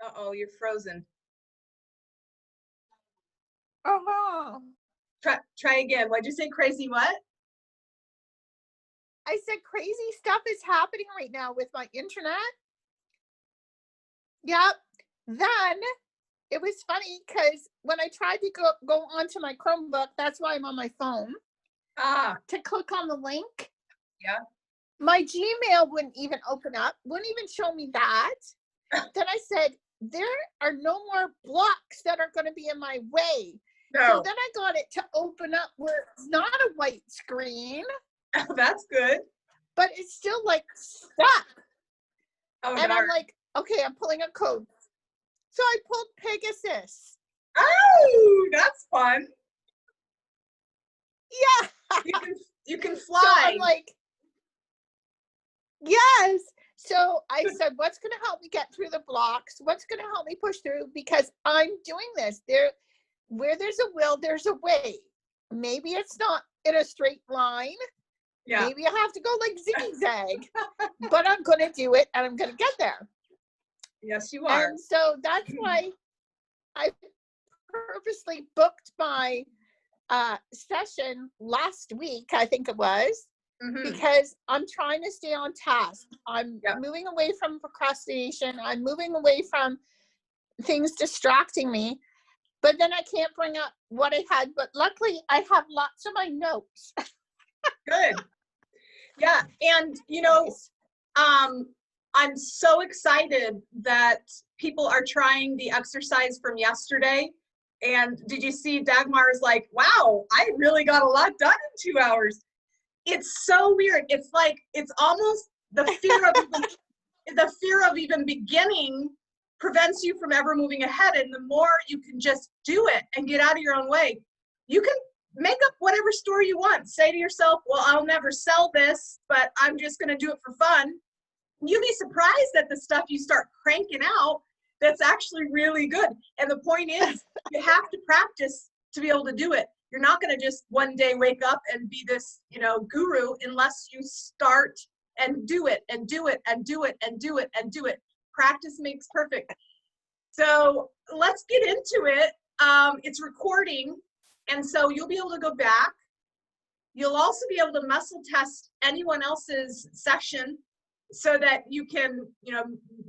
Uh-oh, you're frozen. Oh, Try again. What'd you say? Crazy what? I said crazy stuff is happening right now with my internet. Yep. Then it was funny because when I tried to go onto my Chromebook, that's why I'm on my phone, to click on the link. Yeah. My Gmail wouldn't even open up, wouldn't even show me that. Then I said, there are no more blocks that are going to be in my way. No. So then I got it to open up where it's not a white screen. Oh, that's good. But it's still like stuck. Oh, and darn. I'm like, okay, I'm pulling a code. So I pulled Pegasus. Oh, that's fun. Yeah. You can fly. So I'm like, yes. So I said, what's going to help me get through the blocks? What's going to help me push through? Because I'm doing this. Where there's a will, there's a way. Maybe it's not in a straight line. Yeah. Maybe I have to go like zigzag. But I'm going to do it and I'm going to get there. Yes, you are. And so that's why I purposely booked my session last week, I think it was, because I'm trying to stay on task. I'm moving away from procrastination. I'm moving away from things distracting me. But then I can't bring up what I had. But luckily, I have lots of my notes. Good. Yeah. And, I'm so excited that people are trying the exercise from yesterday. And did you see Dagmar is like, wow, I really got a lot done in 2 hours. It's so weird. It's like, it's almost the fear of even beginning prevents you from ever moving ahead. And the more you can just do it and get out of your own way, you can make up whatever story you want. Say to yourself, well, I'll never sell this, but I'm just going to do it for fun. You'll be surprised at the stuff you start cranking out that's actually really good. And the point is, you have to practice to be able to do it. You're not going to just one day wake up and be this, guru unless you start and do it and do it and do it and do it and do it. Practice makes perfect. So let's get into it. It's recording, and so you'll be able to go back. You'll also be able to muscle test anyone else's session so that you can,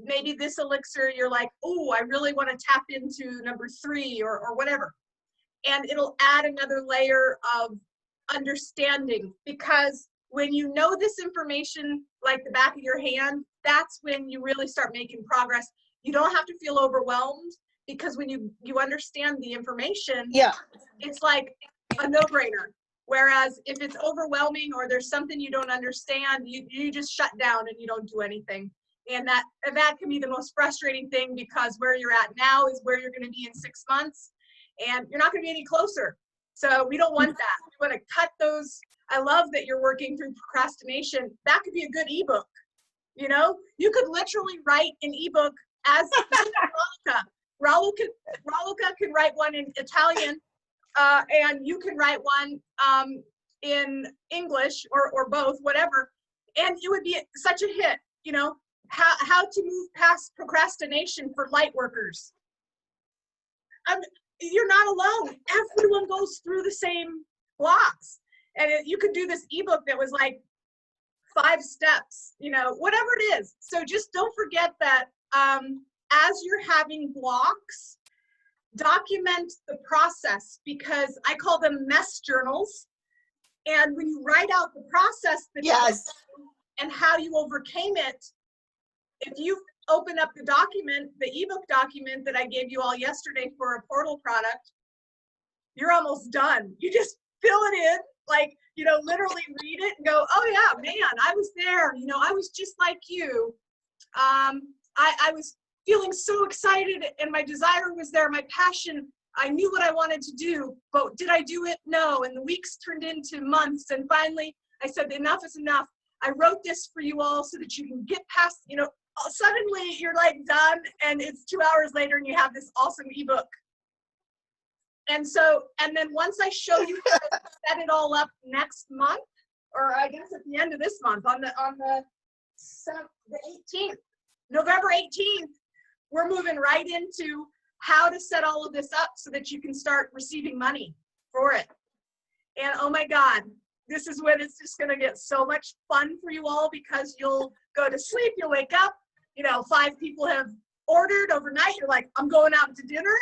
maybe this elixir, you're like, oh, I really want to tap into number 3 or whatever. And it'll add another layer of understanding, because when you know this information like the back of your hand, that's when you really start making progress. You don't have to feel overwhelmed, because when you understand the information, it's like a no-brainer. Whereas if it's overwhelming or there's something you don't understand, you just shut down and you don't do anything. And that can be the most frustrating thing, because where you're at now is where you're going to be in 6 months, and you're not going to be any closer. So we don't want that. We want to cut those. I love that you're working through procrastination. That could be a good ebook. You could literally write an ebook as Raluca. Raluca can write one in Italian, and you can write one in English or both, whatever. And it would be such a hit, how to move past procrastination for light workers. You're not alone. Everyone goes through the same blocks. And you could do this ebook that was like 5 steps, whatever it is. So just don't forget that as you're having blocks, document the process, because I call them mess journals. And when you write out the process and how you overcame it, if you open up the document, the ebook document that I gave you all yesterday for a portal product, you're almost done. You just fill it in, literally read it and go, oh yeah, man, I was there. I was just like you. I was feeling so excited, and my desire was there, my passion. I knew what I wanted to do, but did I do it? No. And the weeks turned into months. And finally, I said, enough is enough. I wrote this for you all so that you can get past, suddenly you're like done, and it's 2 hours later and you have this awesome ebook. And then once I show you how to set it all up next month, or I guess at the end of this month, on the 18th, November 18th, we're moving right into how to set all of this up so that you can start receiving money for it. And oh my God, this is when it's just gonna get so much fun for you all, because you'll go to sleep, you'll wake up, 5 people have ordered overnight, you're like, I'm going out to dinner,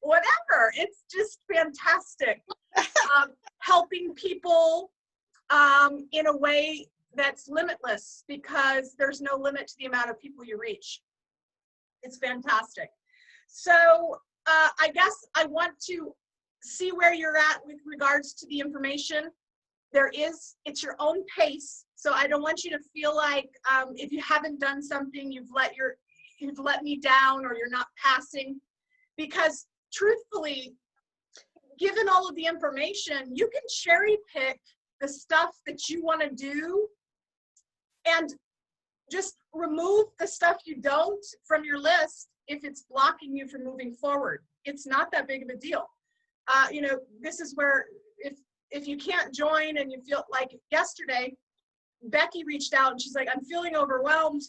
whatever. It's just fantastic. Helping people in a way that's limitless, because there's no limit to the amount of people you reach. It's fantastic. So I guess I want to see where you're at with regards to the information. It's your own pace. So I don't want you to feel like if you haven't done something, you've let me down, or you're not passing, because truthfully, given all of the information, you can cherry pick the stuff that you want to do and just remove the stuff you don't from your list if it's blocking you from moving forward. It's not that big of a deal. This is where if you can't join and you feel like, yesterday, Becky reached out and she's like, I'm feeling overwhelmed.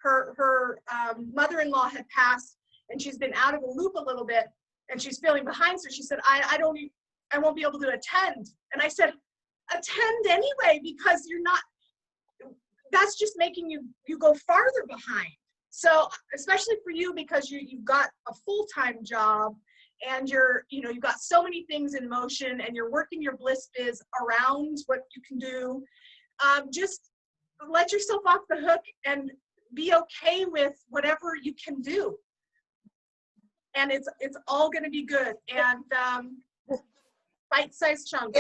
Her mother-in-law had passed and she's been out of the loop a little bit and she's feeling behind. So she said, I won't be able to attend. And I said, attend anyway, because that's just making you go farther behind. So especially for you, because you've got a full-time job and you've got so many things in motion and you're working your bliss biz around what you can do. Just let yourself off the hook and be okay with whatever you can do. And it's all going to be good. And bite-sized chunks.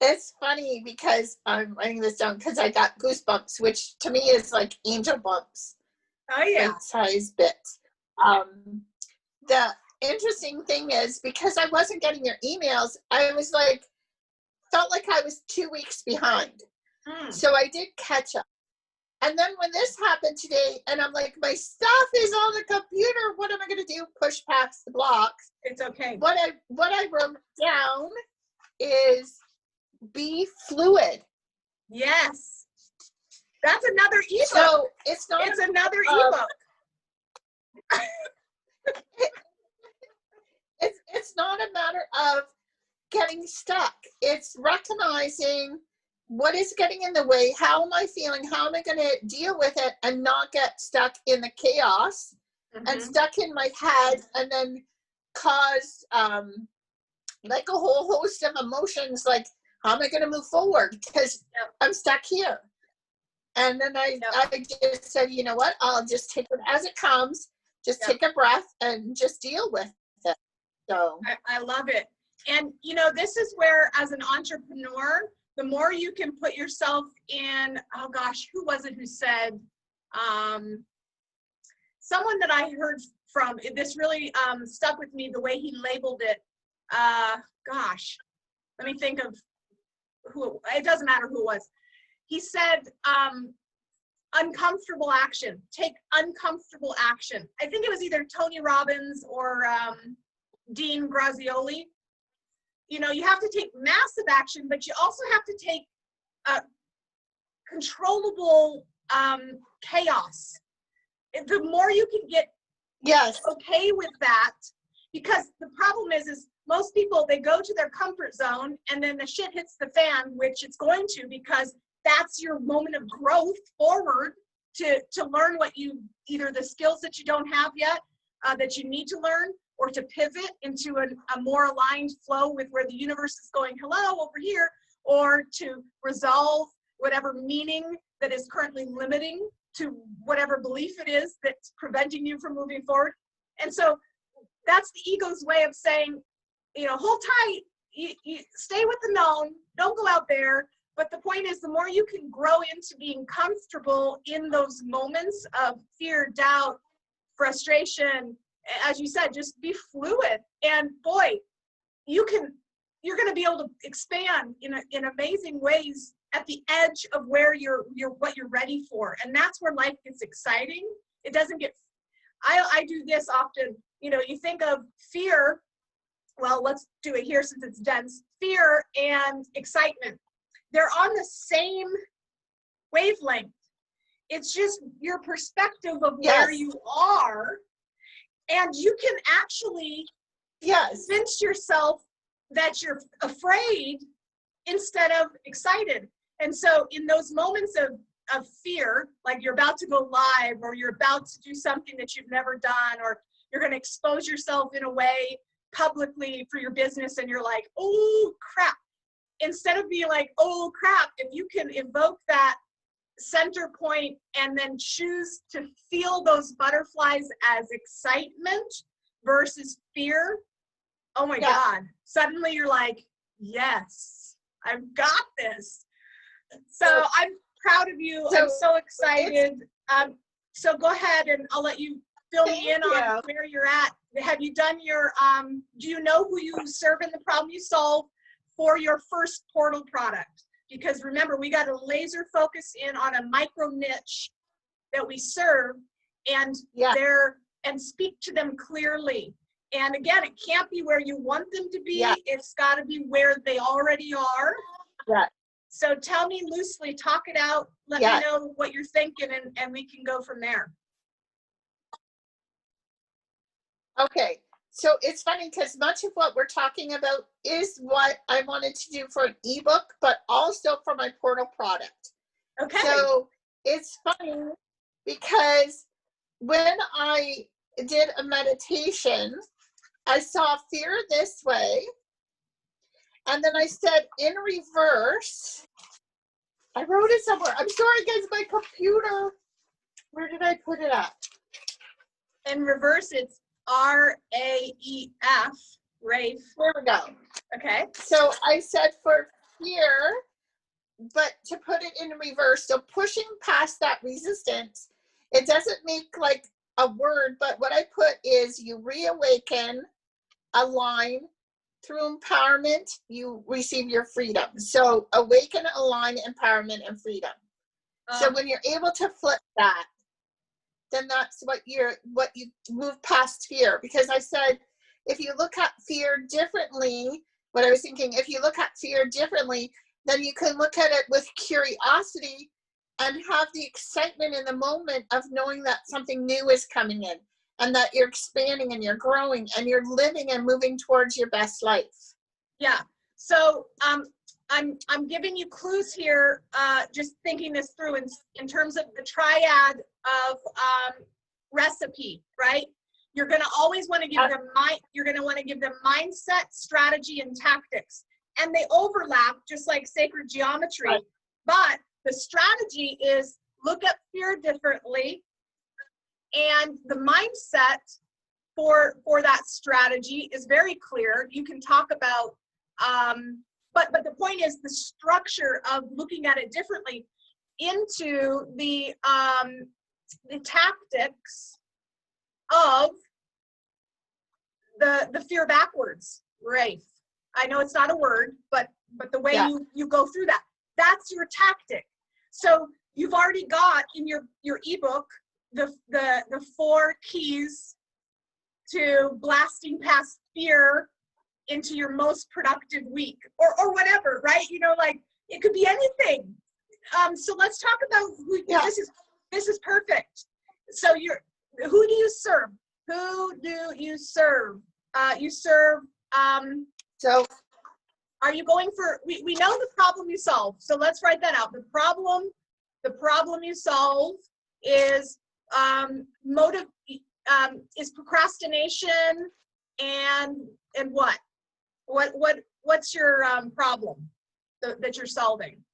It's funny because I'm writing this down because I got goosebumps, which to me is like angel bumps. Oh yeah. Bite-sized bits. The interesting thing is, because I wasn't getting your emails, I was like, felt like I was 2 weeks behind. So I did catch up. And then when this happened today, and I'm like, my stuff is on the computer, what am I going to do? Push past the blocks. It's okay. What I wrote down is be fluid. Yes. That's another ebook. So it's another ebook. It's not a matter of getting stuck. It's recognizing what is getting in the way, how am I feeling, how am I going to deal with it and not get stuck in the chaos and stuck in my head, and then cause like a whole host of emotions, like how am I going to move forward, because I'm stuck here. And then I just said, you know what, I'll just take it as it comes, just take a breath and just deal with it. So I love it. And this is where, as an entrepreneur, the more you can put yourself in, oh gosh, who was it who said, someone that I heard from, this really stuck with me, the way he labeled it. Gosh, let me think of who, it doesn't matter who it was. He said, uncomfortable action, take uncomfortable action. I think it was either Tony Robbins or Dean Grazioli. You have to take massive action, but you also have to take controllable chaos. The more you can get okay with that, because the problem is most people, they go to their comfort zone and then the shit hits the fan, which it's going to, because that's your moment of growth forward to learn what either the skills that you don't have yet that you need to learn, or to pivot into a more aligned flow with where the universe is going, hello, over here, or to resolve whatever meaning that is currently limiting to whatever belief it is that's preventing you from moving forward. And so that's the ego's way of saying, hold tight, you stay with the known, don't go out there. But the point is, the more you can grow into being comfortable in those moments of fear, doubt, frustration, as you said, just be fluid. And boy, you're going to be able to expand in amazing ways at the edge of where what you're ready for. And that's where life gets exciting. It doesn't get, I do this often, you think of fear. Well, let's do it here since it's dense. Fear and excitement, they're on the same wavelength. It's just your perspective of where you are. And you can actually convince yourself that you're afraid instead of excited. And so in those moments of fear, like you're about to go live or you're about to do something that you've never done, or you're going to expose yourself in a way publicly for your business and you're like, oh crap. Instead of being like, oh crap, if you can evoke that center point and then choose to feel those butterflies as excitement versus fear, oh my God, suddenly you're like, yes, I've got this. So I'm proud of you. I'm so excited. So go ahead and I'll let you fill me in on where you're at. Have you done your, do you know who you serve in the problem you solve for your first portal product? Because remember, we got to laser focus in on a micro niche that we serve and and speak to them clearly. And again, it can't be where you want them to be. It's got to be where they already are. So tell me loosely, talk it out, let me know what you're thinking, and we can go from there. Okay, so it's funny because much of what we're talking about is what I wanted to do for an ebook, but also for my portal product. Okay. So it's funny because when I did a meditation, I saw fear this way. And then I said in reverse, I wrote it somewhere. I'm sorry, guys, my computer. Where did I put it at? In reverse, it's R-A-E-F, Rafe. There we go. Okay. So I said for fear, but to put it in reverse, so pushing past that resistance, it doesn't make like a word, but what I put is you reawaken, align, through empowerment, you receive your freedom. So awaken, align, empowerment, and freedom. So when you're able to flip that, then that's what you move past fear. Because I said, if you look at fear differently, what I was thinking, if you look at fear differently, then you can look at it with curiosity and have the excitement in the moment of knowing that something new is coming in and that you're expanding and you're growing and you're living and moving towards your best life. Yeah. So I'm giving you clues here, just thinking this through in terms of the triad of recipe, right? You're going to always want to give them mindset, strategy, and tactics, and they overlap just like sacred geometry. Right. But the strategy is look at fear differently, and the mindset for that strategy is very clear. You can talk about, but the point is the structure of looking at it differently into the tactics of the fear backwards, Rafe. I know it's not a word, but the way you go through that, that's your tactic. So you've already got in your ebook the 4 keys to blasting past fear into your most productive week, or whatever, right? You know, like it could be anything. So let's talk about who. This is perfect. So who do you serve? Who do you serve? You serve. So are you going for? We know the problem you solve. So let's write that out. The problem you solve is is procrastination and what? What's your problem that you're solving?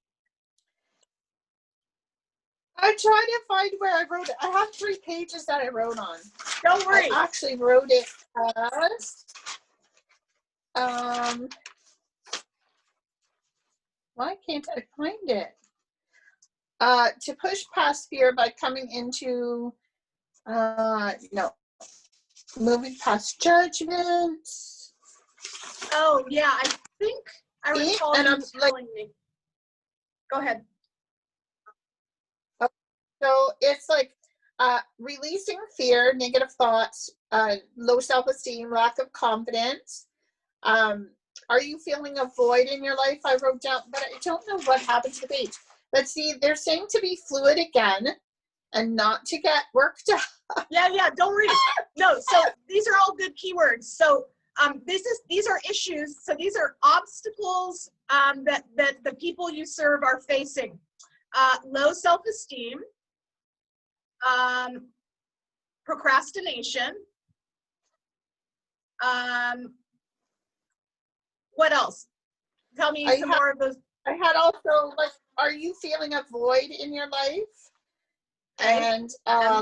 I'm trying to find where I wrote it. I have 3 pages that I wrote on. Don't worry. I actually wrote it as why can't I find it? To push past fear by coming into moving past judgment. Oh yeah, I think I recall you telling me. Go ahead. So it's like releasing fear, negative thoughts, low self-esteem, lack of confidence. Are you feeling a void in your life? I wrote down, but I don't know what happened to the page. Let's see, they're saying to be fluid again. and not to get worked up. Yeah, don't read it. No, so these are all good keywords. So these are issues. So these are obstacles that the people you serve are facing. Low self-esteem, procrastination. What else? Tell me some more of those. I had also, like, are you feeling a void in your life? Okay. And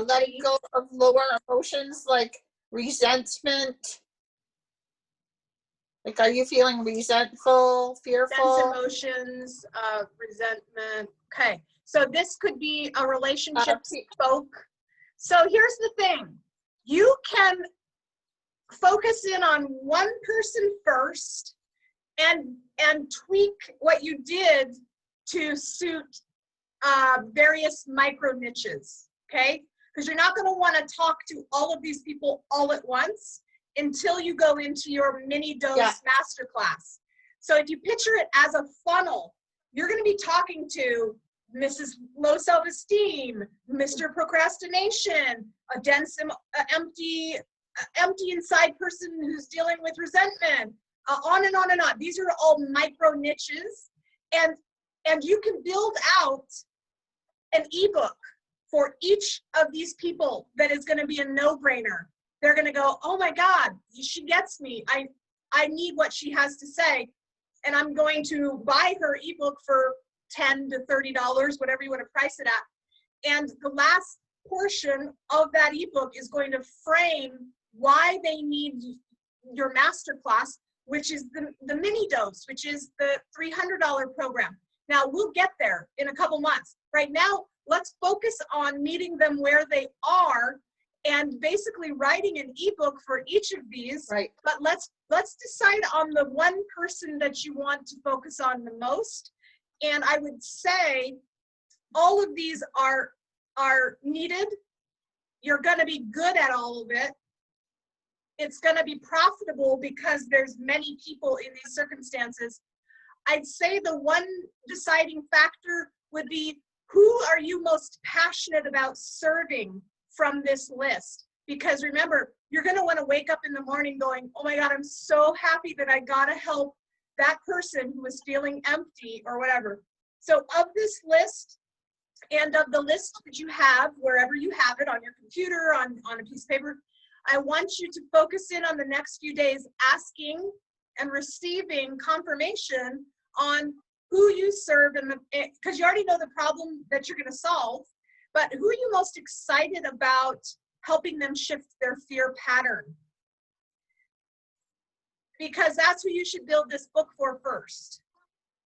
letting go of lower emotions like resentment. Like, are you feeling resentful, fearful? Sense emotions, resentment. Okay. So this could be a relationship spoke. So here's the thing. You can focus in on one person first and tweak what you did to suit various micro niches, okay? Because you're not going to want to talk to all of these people all at once until you go into your mini dose masterclass. So if you picture it as a funnel, you're going to be talking to Mrs. Low Self-Esteem, Mr. Procrastination, a dense, empty inside person who's dealing with resentment, on and on and on. These are all micro niches, and you can build out an ebook for each of these people that is going to be a no-brainer. They're going to go, oh my God, she gets me. I need what she has to say, and I'm going to buy her ebook for $10 to $30, whatever you want to price it at. And the last portion of that ebook is going to frame why they need your masterclass, which is the mini dose, which is the $300 program. Now, we'll get there in a couple months. Right now, let's focus on meeting them where they are and basically writing an ebook for each of these. Right. But let's decide on the one person that you want to focus on the most. And I would say all of these are needed. You're going to be good at all of it. It's going to be profitable because there's many people in these circumstances. I'd say the one deciding factor would be, who are you most passionate about serving from this list? Because remember, you're going to want to wake up in the morning going, oh my God, I'm so happy that I got to help that person who is feeling empty or whatever. So of this list and of the list that you have, wherever you have it, on your computer, on a piece of paper, I want you to focus in on the next few days asking and receiving confirmation on who you serve, because you already know the problem that you're going to solve, but who are you most excited about helping them shift their fear pattern? Because that's who you should build this book for first.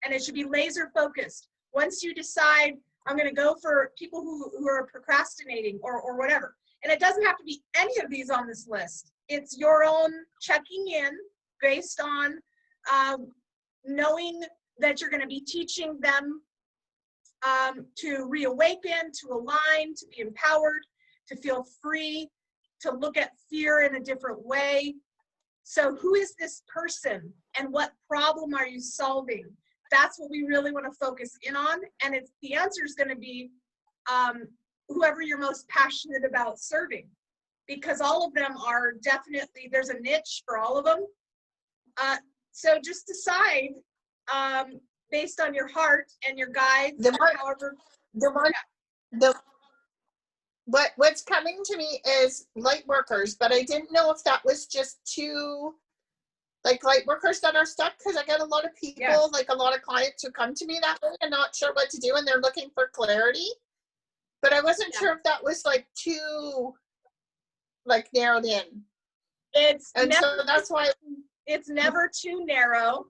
And it should be laser focused. Once you decide, I'm going to go for people who are procrastinating or whatever. And it doesn't have to be any of these on this list. It's your own checking in based on knowing that you're going to be teaching them to reawaken, to align, to be empowered, to feel free, to look at fear in a different way. So who is this person and what problem are you solving? That's what we really want to focus in on. And the answer is going to be whoever you're most passionate about serving, because all of them are definitely, there's a niche for all of them. So just decide based on your heart and your guides, what's coming to me is light workers, but I didn't know if that was just too, like, light workers that are stuck, because I get a lot of people, like a lot of clients who come to me that way and not sure what to do, and they're looking for clarity. But I wasn't sure if that was like too, like, narrowed in. So that's why it's never too narrow.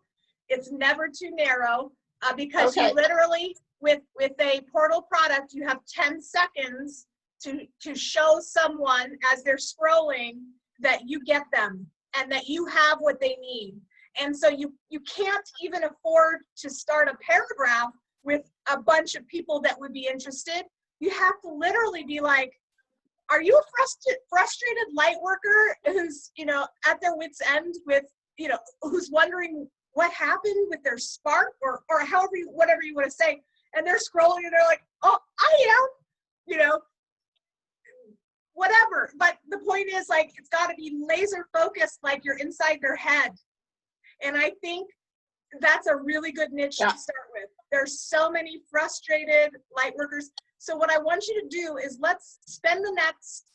It's never too narrow because you literally, with a portal product, you have 10 seconds to show someone as they're scrolling that you get them and that you have what they need. And so you can't even afford to start a paragraph with a bunch of people that would be interested. You have to literally be like, are you a frustrated light worker who's, at their wit's end with, who's wondering what happened with their spark or whatever you want to say, and they're scrolling and they're like, oh, I am, whatever. But the point is, like, it's got to be laser focused, like you're inside their head. And I think that's a really good niche to start with. There's so many frustrated light workers. So what I want you to do is let's spend the next,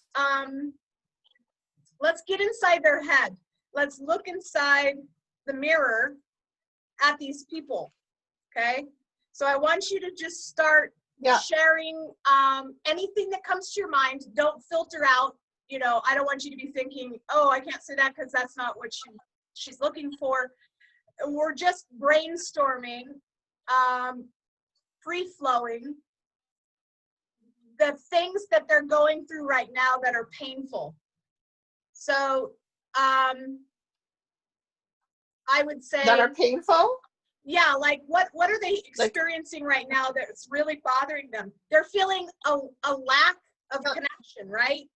let's get inside their head. Let's look inside the mirror at these people, okay? So I want you to just start sharing anything that comes to your mind. Don't filter out, you know, I don't want you to be thinking, oh, I can't say that because that's not what she's looking for. We're just brainstorming, free-flowing, the things that they're going through right now that are painful. So I would say that are painful. Yeah, like what are they experiencing right now that's really bothering them? They're feeling a lack of connection, right?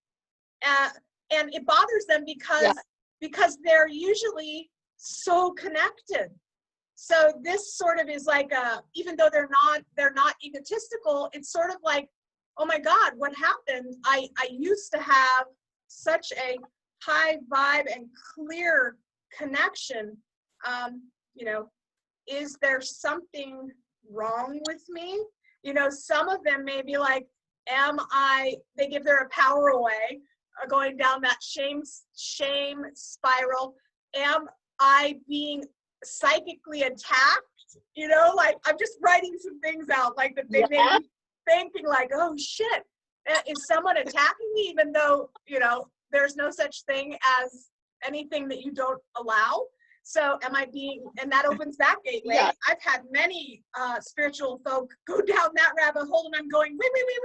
And it bothers them because they're usually so connected. So this sort of is like even though they're not egotistical, it's sort of like, oh my God, what happened? I used to have such a high vibe and clear connection. You know, is there something wrong with me? You know, some of them may be like, they give their power away, going down that shame spiral. Am I being psychically attacked? You know, like I'm just writing some things out like that they may be thinking like, oh shit, is someone attacking me? Even though, you know, there's no such thing as anything that you don't allow. So am I being, and that opens that gateway. Yeah. I've had many spiritual folk go down that rabbit hole and I'm going,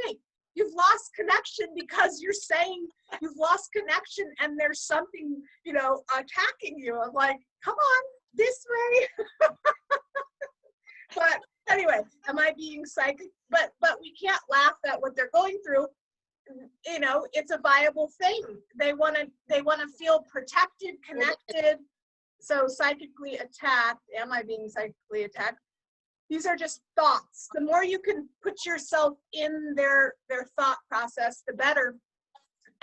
wait. You've lost connection because you're saying you've lost connection and there's something, you know, attacking you. I'm like, come on, this way. But anyway, am I being psychic? But we can't laugh at what they're going through. You know, it's a viable thing. They want to feel protected, connected. So psychically attacked, am I being psychically attacked? These are just thoughts. The more you can put yourself in their thought process, the better.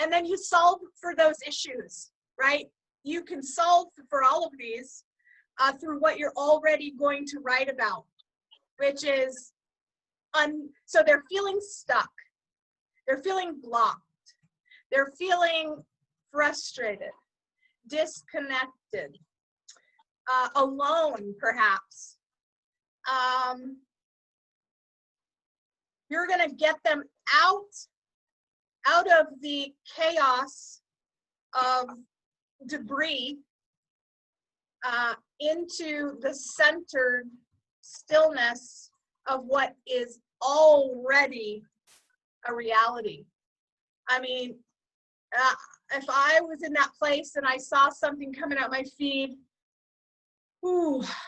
And then you solve for those issues, right? You can solve for all of these through what you're already going to write about, which is, so they're feeling stuck. They're feeling blocked. They're feeling frustrated, disconnected, alone, perhaps. You're going to get them out of the chaos of debris into the centered stillness of what is already a reality. I mean, if I was in that place and I saw something coming out my feed,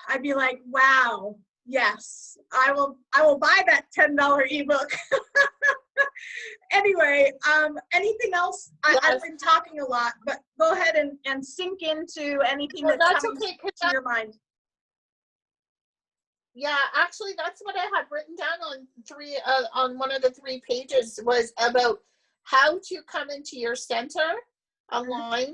I'd be like, wow, yes, I will buy that $10 ebook. Anyway, anything else? I've been talking a lot, but go ahead and sink into anything that's coming to your mind. Yeah, actually, that's what I had written down on one of the 3 pages was about how to come into your center, align,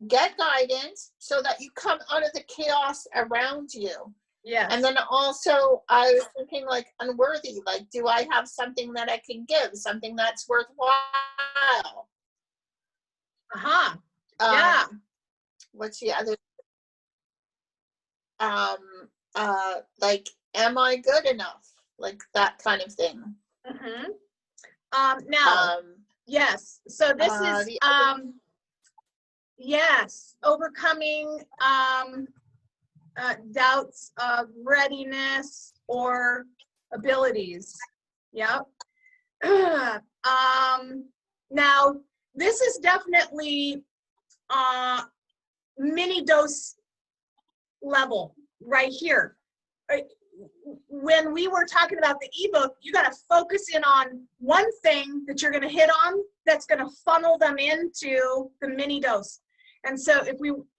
get guidance so that you come out of the chaos around you. Yes. And then also I was thinking like unworthy, like, do I have something that I can give, something that's worthwhile? Yeah. What's the other? Like, am I good enough? Like that kind of thing. Now, yes. So this is yes, overcoming doubts of readiness or abilities. Yep. Now, this is definitely mini dose level right here. When we were talking about the ebook, you got to focus in on one thing that you're going to hit on that's going to funnel them into the mini dose. And so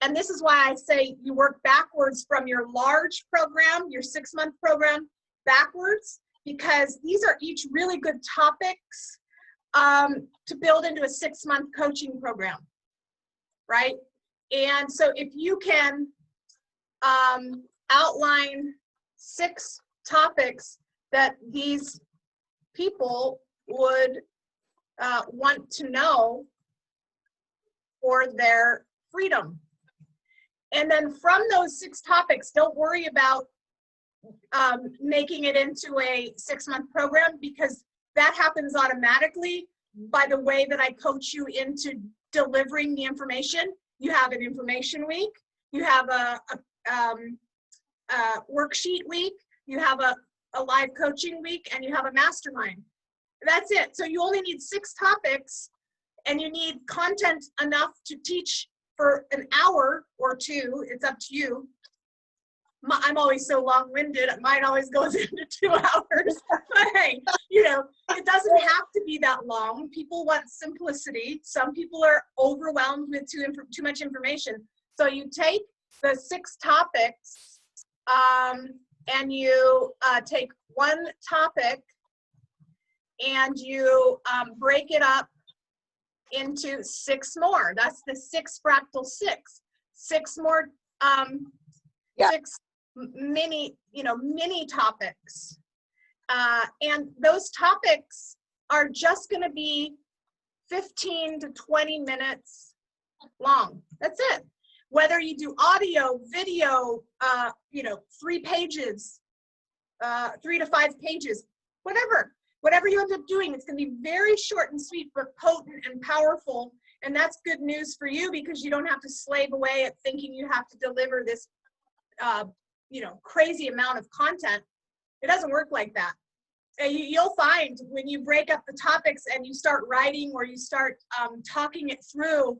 and this is why I say you work backwards from your large program, your 6-month program backwards, because these are each really good topics to build into a 6-month coaching program, right? And so if you can outline 6 topics that these people would want to know for their freedom. And then from those 6 topics, don't worry about making it into a 6-month program, because that happens automatically by the way that I coach you into delivering the information. You have an information week, you have a worksheet week, you have a live coaching week, and you have a mastermind. That's it. So you only need 6 topics, and you need content enough to teach for an hour or 2. It's up to you. I'm always so long-winded. Mine always goes into 2 hours. But hey, you know, it doesn't have to be that long. People want simplicity. Some people are overwhelmed with too much information. So you take the 6 topics, and you take one topic, and you break it up into 6 more. That's the 6 fractal 6. 6 more, 6 mini topics. And those topics are just going to be 15 to 20 minutes long. That's it. Whether you do audio, video, 3 pages, 3 to 5 pages, whatever you end up doing, it's going to be very short and sweet, but potent and powerful. And that's good news for you, because you don't have to slave away at thinking you have to deliver this, crazy amount of content. It doesn't work like that. You'll find when you break up the topics and you start writing, or you start talking it through,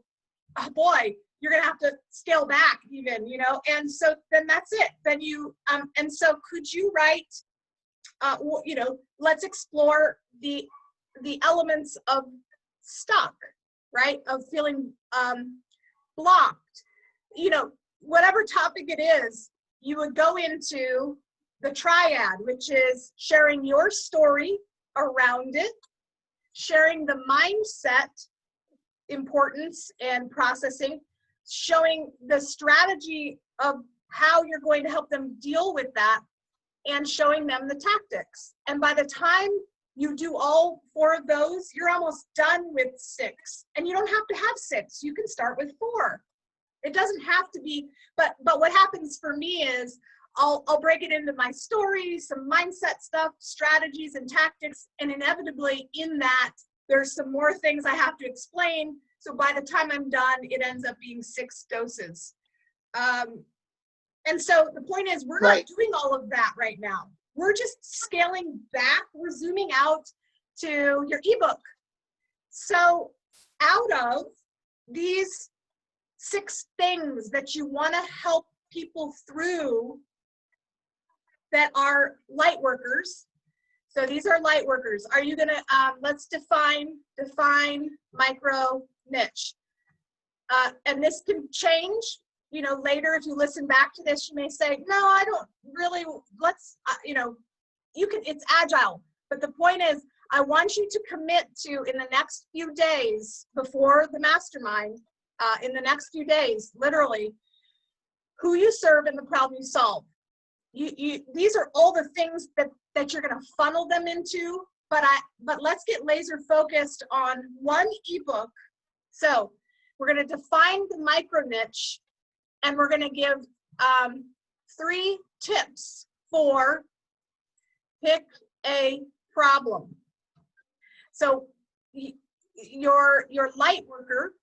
oh boy, you're going to have to scale back even, and so then that's it. Then you, and so could you write, let's explore the elements of stuck, right? Of feeling blocked, whatever topic it is, you would go into the triad, which is sharing your story around it, sharing the mindset importance and processing, showing the strategy of how you're going to help them deal with that, and showing them the tactics. And by the time you do all 4 of those, you're almost done with 6. And you don't have to have 6. You can start with 4. It doesn't have to be, but what happens for me is I'll break it into my story, some mindset stuff, strategies and tactics, and inevitably in that there's some more things I have to explain. So by the time I'm done, it ends up being 6 doses. And so the point is, we're not doing all of that right now. We're just scaling back. We're zooming out to your ebook. So out of these 6 things that you want to help people through that are light workers. So these are light workers. Are you going to, let's define micro niche. And this can change. Later, if you listen back to this, you may say, no, I don't really, let's, it's agile. But the point is, I want you to commit to, in the next few days before the mastermind, in the next few days, literally, who you serve and the problem you solve. These are all the things that you're going to funnel them into, but let's get laser focused on one ebook. So we're going to define the micro niche, and we're going to give 3 tips for pick a problem. So your light worker,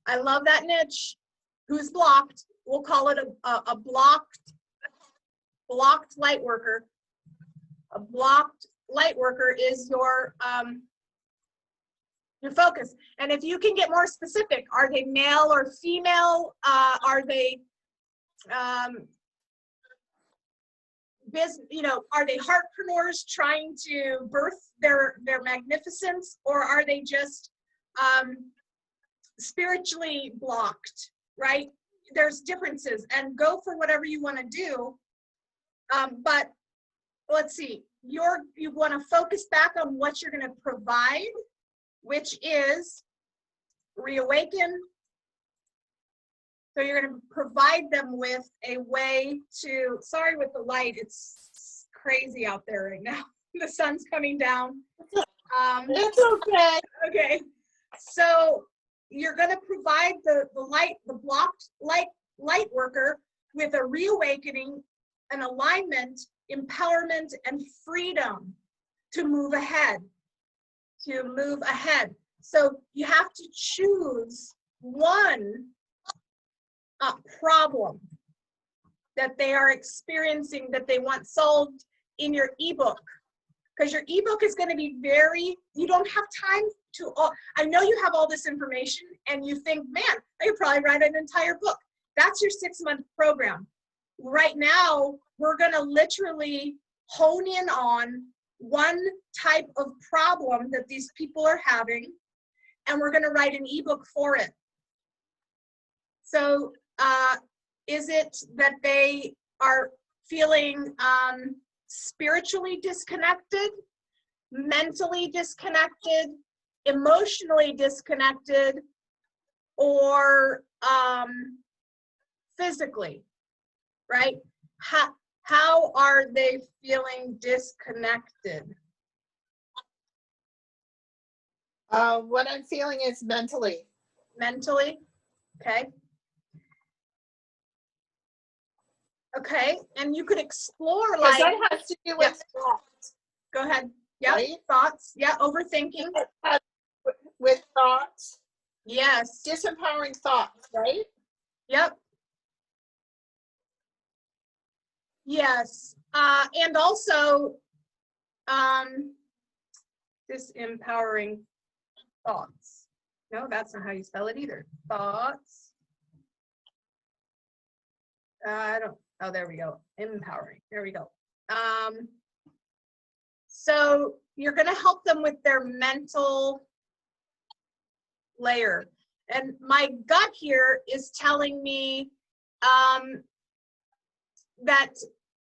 I love that niche. Who's blocked? We'll call it a blocked light worker. A blocked light worker is your focus. And if you can get more specific, are they male or female? Are they are they heartpreneurs trying to birth their magnificence, or are they just spiritually blocked, right? There's differences, and go for whatever you want to do. But let's see, you want to focus back on what you're going to provide, which is reawaken. So you're going to provide them with a way to, sorry with the light, it's crazy out there right now. The sun's coming down. It's okay. Okay. So you're going to provide the blocked light worker with a reawakening, an alignment, empowerment, and freedom to move ahead. So you have to choose one problem that they are experiencing that they want solved in your ebook. Because your ebook is going to be you don't have time to, I know you have all this information and you think, man, I could probably write an entire book. That's your 6-month program. Right now, we're going to literally hone in on one type of problem that these people are having, and we're going to write an ebook for it. So is it that they are feeling spiritually disconnected, mentally disconnected, emotionally disconnected, or physically, right? How are they feeling disconnected? What I'm feeling is mentally. Mentally, okay. Okay, and you could explore like that has to do with thoughts. Go ahead. Yeah, right? Thoughts. Yeah, overthinking. With thoughts. Yes. Disempowering thoughts, right? Yep. Yes. And also disempowering thoughts. No, that's not how you spell it either. Thoughts. Oh, there we go. Empowering. There we go. So you're going to help them with their mental layer. And my gut here is telling me that,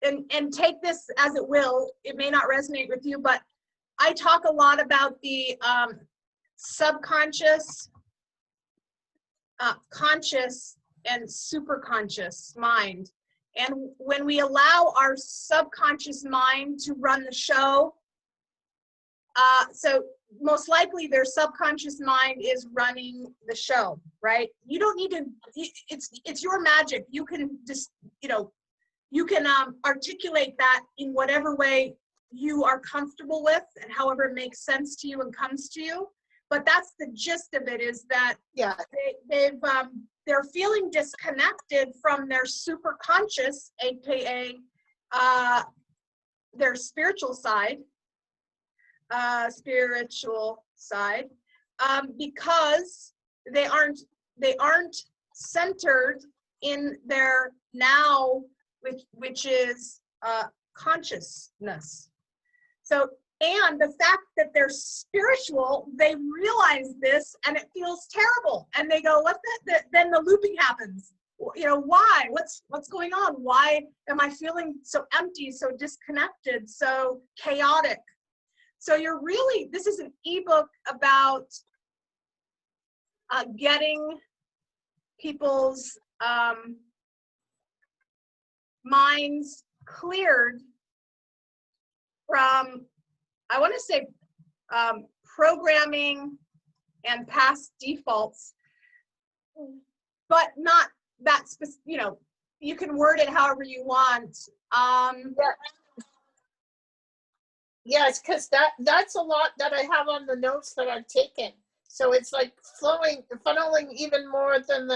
and take this as it will, it may not resonate with you, but I talk a lot about the subconscious, conscious, and superconscious mind. And when we allow our subconscious mind to run the show, so most likely their subconscious mind is running the show, right? You don't need to, it's your magic. You can just, you can articulate that in whatever way you are comfortable with and however it makes sense to you and comes to you. But that's the gist of it, is that they're feeling disconnected from their superconscious, aka their spiritual side, because they aren't centered in their now, which is consciousness. So, and the fact that they're spiritual, they realize this and it feels terrible. And they go, then the looping happens. Why? What's going on? Why am I feeling so empty, so disconnected, so chaotic? So this is an ebook about getting people's minds cleared from, I want to say, programming and past defaults, but not that specific. You can word it however you want. Yes, because that's a lot that I have on the notes that I've taken. So it's like funneling even more than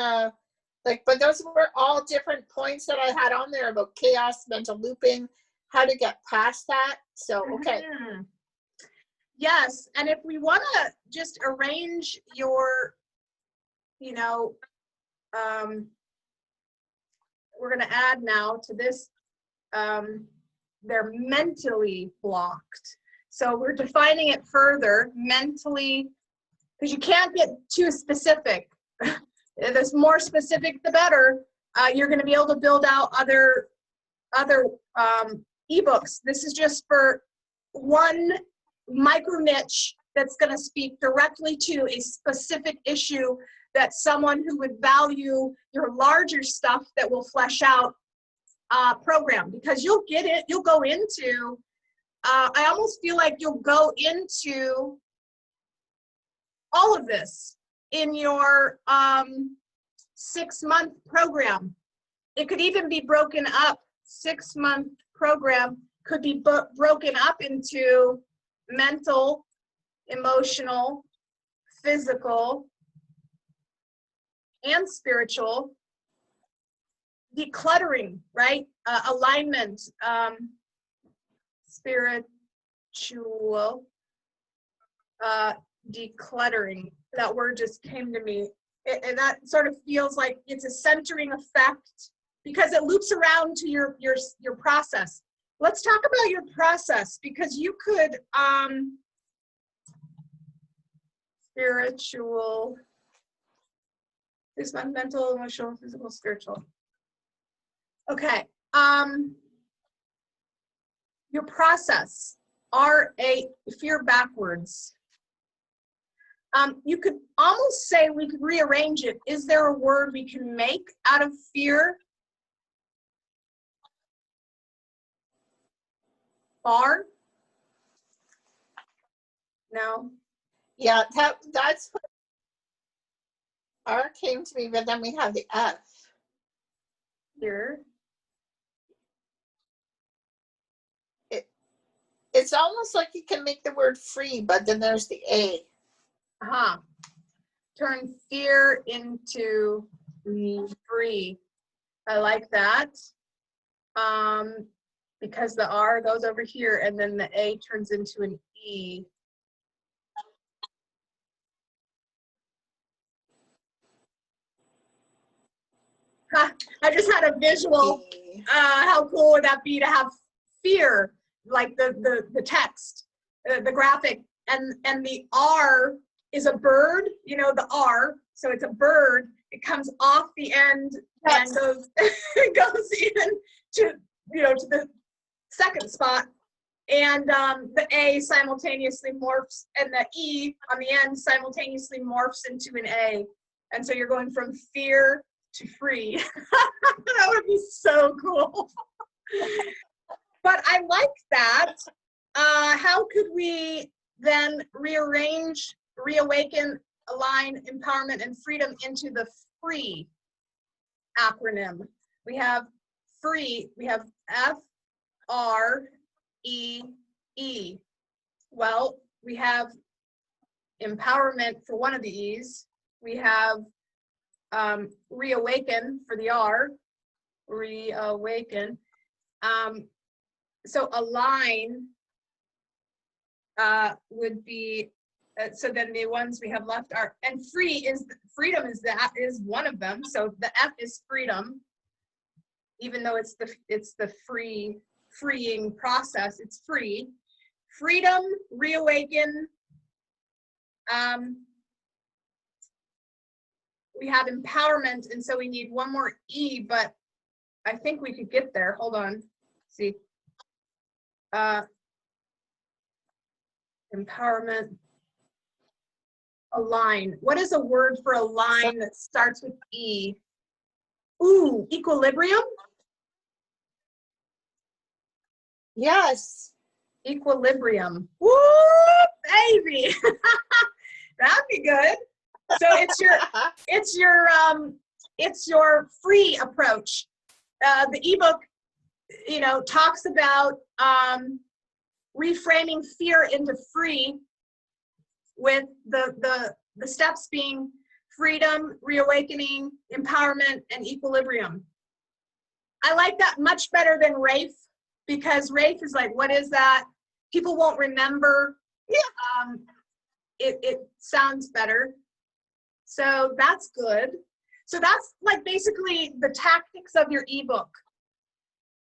but those were all different points that I had on there about chaos, mental looping, how to get past that. So, okay. Mm-hmm. Yes, and if we want to just arrange your, we're going to add now to this, they're mentally blocked. So we're defining it further, mentally, because you can't get too specific. The more specific, the better. You're going to be able to build out other ebooks. This is just for one micro niche that's going to speak directly to a specific issue that someone who would value your larger stuff that will flesh out program, because you'll get it, you'll go into, I almost feel like you'll go into all of this in your 6-month program. It could even be broken up. 6-month program could be broken up into mental, emotional, physical, and spiritual. Decluttering, right? Alignment, spiritual, decluttering. That word just came to me. And that sort of feels like it's a centering effect because it loops around to your process. Let's talk about your process, because you could, spiritual, this one, mental, emotional, physical, spiritual. Okay, your process, R-A, fear backwards. You could almost say we could rearrange it. Is there a word we can make out of fear? Bar? No. Yeah, that's what R came to me, but then we have the F. Fear. It's almost like you can make the word free, but then there's the A. Turn fear into free. I like that. Because the R goes over here and then the A turns into an E. I just had a visual. How cool would that be to have fear, like the text, the graphic, and the R is a bird, you know, the R, so it's a bird. It comes off the end and goes goes in to, you know, to the second spot, and the A simultaneously morphs, and the E on the end simultaneously morphs into an A, and so you're going from fear to free. That would be so cool. But I like that. How could we then rearrange, reawaken, align, empowerment, and freedom into the free acronym? We have free, we have F-R-E-E. Well, we have empowerment for one of the E's. We have reawaken for the R, reawaken. So align would be, so then the ones we have left are, and free is, freedom is one of them. So the F is freedom, even though it's the freeing process, it's free. Freedom, reawaken. We have empowerment, and so we need one more E, but I think we could get there. Hold on. See. Empowerment. Align. What is a word for align that starts with E? Ooh, equilibrium? Yes. Equilibrium. Woo, baby. That'd be good. So it's your free approach. The ebook, you know, talks about reframing fear into free, with the steps being freedom, reawakening, empowerment, and equilibrium. I like that much better than Rafe, because Rafe is like, what is that? People won't remember. Yeah. It sounds better. So that's good. So that's like basically the tactics of your ebook.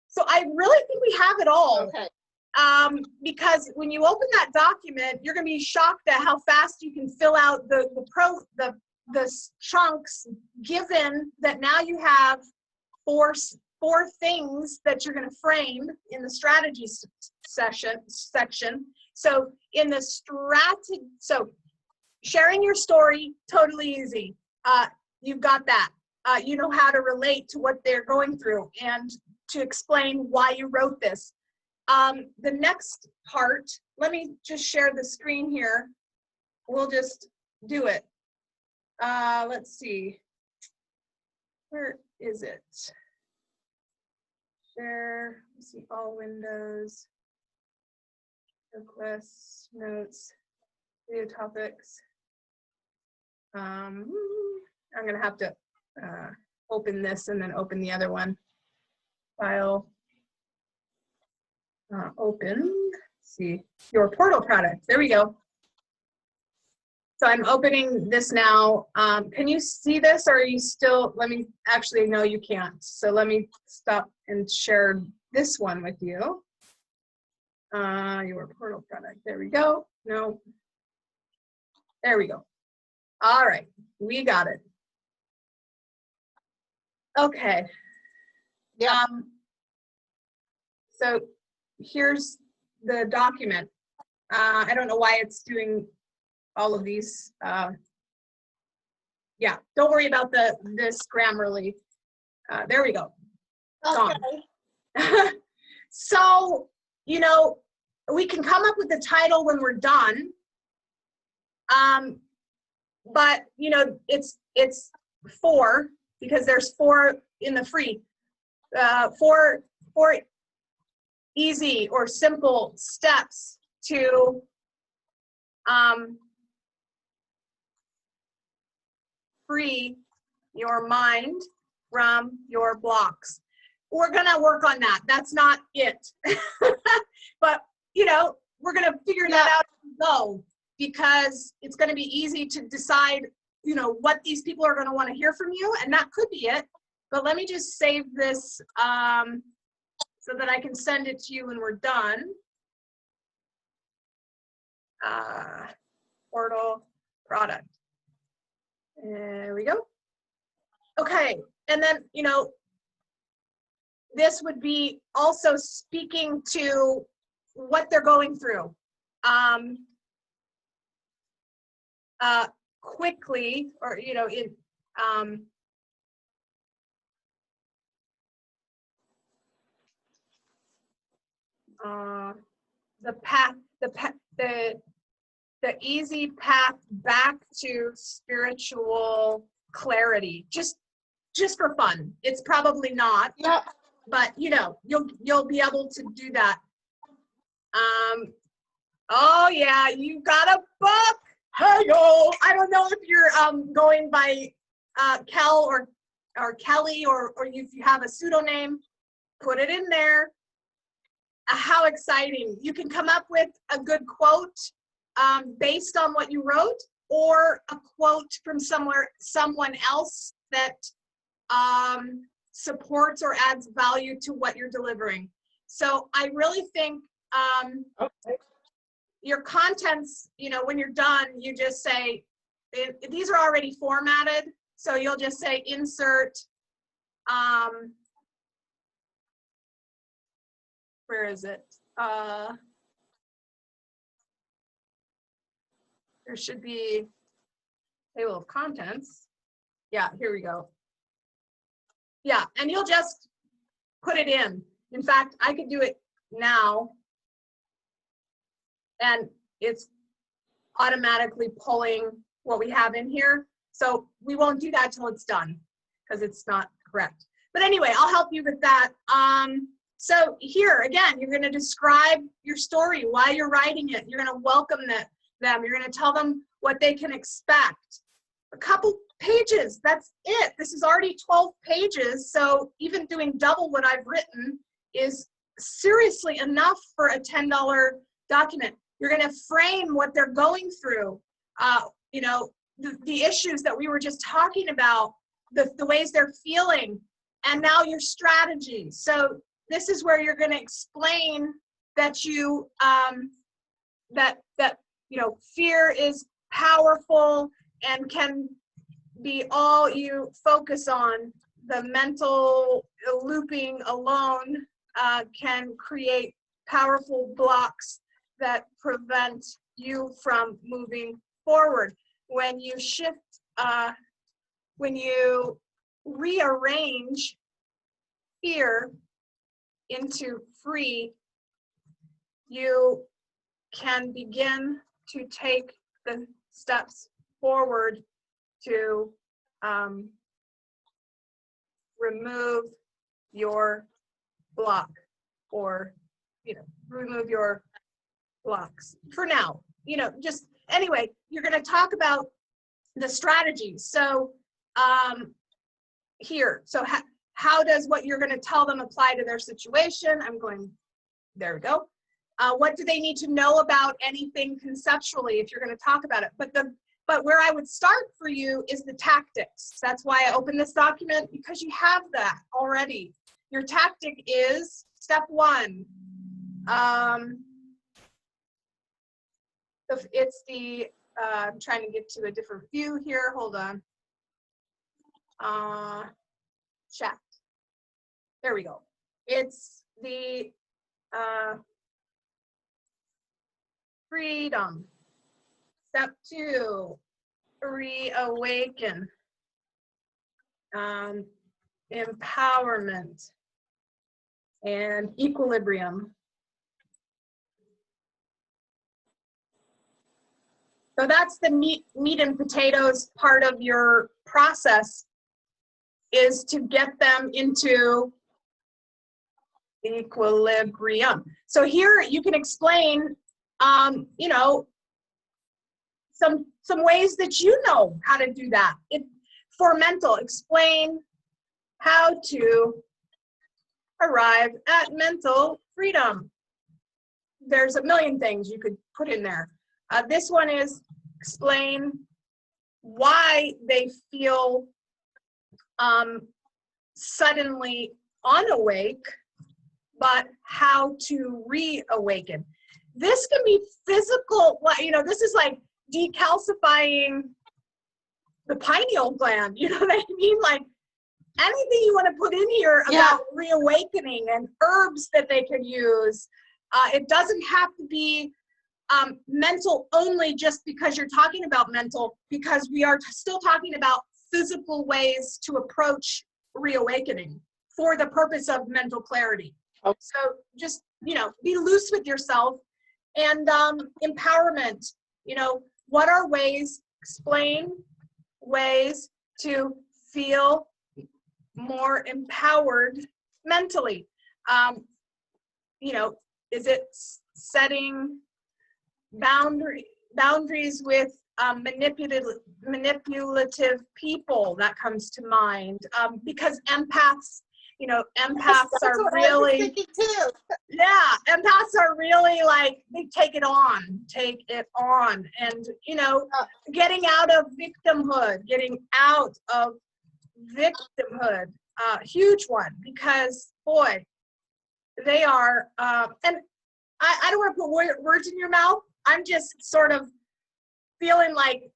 So I really think we have it all. Okay. Because when you open that document, you're going to be shocked at how fast you can fill out the chunks, given that now you have 4 4 things that you're going to frame in the strategy section. So in the so sharing your story, totally easy. You've got that. You know how to relate to what they're going through and to explain why you wrote this. The next part, let me just share the screen here. We'll just do it. Let's see. Where is it? Share, let's see, all windows, requests, notes, video topics. I'm gonna have to open this and then open the other one. File, open, let's see, your portal product, there we go. So I'm opening this now. Can you see this, or are you still, let me, actually, no, you can't. So let me stop and share this one with you. Your portal product, there we go. No, there we go. All right, we got it. Okay. Yeah. So here's the document. I don't know why it's doing all of these. Yeah, don't worry about this Grammarly. There we go. Okay. So, you know, we can come up with the title when we're done. But, you know, it's 4 because there's 4 in the free. 4 easy or simple steps to free your mind from your blocks. We're gonna work on that. That's not it. But, you know, we're gonna figure that out as we go, because it's gonna be easy to decide, you know, what these people are gonna wanna hear from you, and that could be it. But let me just save this so that I can send it to you when we're done. Portal product. There we go. Okay, and then, you know, this would be also speaking to what they're going through. Quickly, or, you know, in the easy path back to spiritual clarity, just for fun. It's probably not, but you know, you'll be able to do that. Oh yeah, you got a book. Hey-yo. I don't know if you're going by Kel or Kelly, or if you have a pseudonym, put it in there. How exciting. You can come up with a good quote based on what you wrote, or a quote from someone else that supports or adds value to what you're delivering. So I really think your contents, you know, when you're done, you just say, these are already formatted, so you'll just say insert, where is it? There should be table of contents. Yeah, here we go. Yeah, and you'll just put it in. In fact, I could do it now, and it's automatically pulling what we have in here. So we won't do that till it's done, because it's not correct. But anyway, I'll help you with that. So here, again, you're going to describe your story, why you're writing it. You're going to welcome them. You're going to tell them what they can expect. A couple pages, that's it. This is already 12 pages, so even doing double what I've written is seriously enough for a $10 document. You're going to frame what they're going through, you know, the issues that we were just talking about, the ways they're feeling, and now your strategy. So this is where you're going to explain that you you know, fear is powerful and can be all you focus on, the mental looping alone can create powerful blocks that prevent you from moving forward. When you shift, when you rearrange fear into free, you can begin to take the steps forward to remove your block, or remove your blocks for now. Just anyway, you're going to talk about the strategies. So here, so how does what you're going to tell them apply to their situation? There we go. What do they need to know about anything conceptually if you're going to talk about it? But where I would start for you is the tactics. That's why I opened this document, because you have that already. Your tactic is step 1. It's the, I'm trying to get to a different view here. Hold on. Chat. There we go. It's the freedom. Step 2, reawaken. Empowerment and equilibrium. So that's the meat and potatoes part of your process, is to get them into equilibrium. So here you can explain, some ways that you know how to do that. For mental, explain how to arrive at mental freedom. There's a million things you could put in there. This one is explain why they feel suddenly unawake, but how to reawaken. This can be physical, this is like decalcifying the pineal gland, you know what I mean? Like anything you want to put in here about reawakening and herbs that they can use. It doesn't have to be mental only just because you're talking about mental, because we are still talking about physical ways to approach reawakening for the purpose of mental clarity. Okay. So just, be loose with yourself. And empowerment, what are ways, explain ways to feel more empowered mentally. Is it setting boundaries with manipulative people? That comes to mind, because empaths are really, empaths are really like, they take it on, and getting out of victimhood, huge one, because boy, they are, and I don't want to put words in your mouth. I'm just sort of feeling like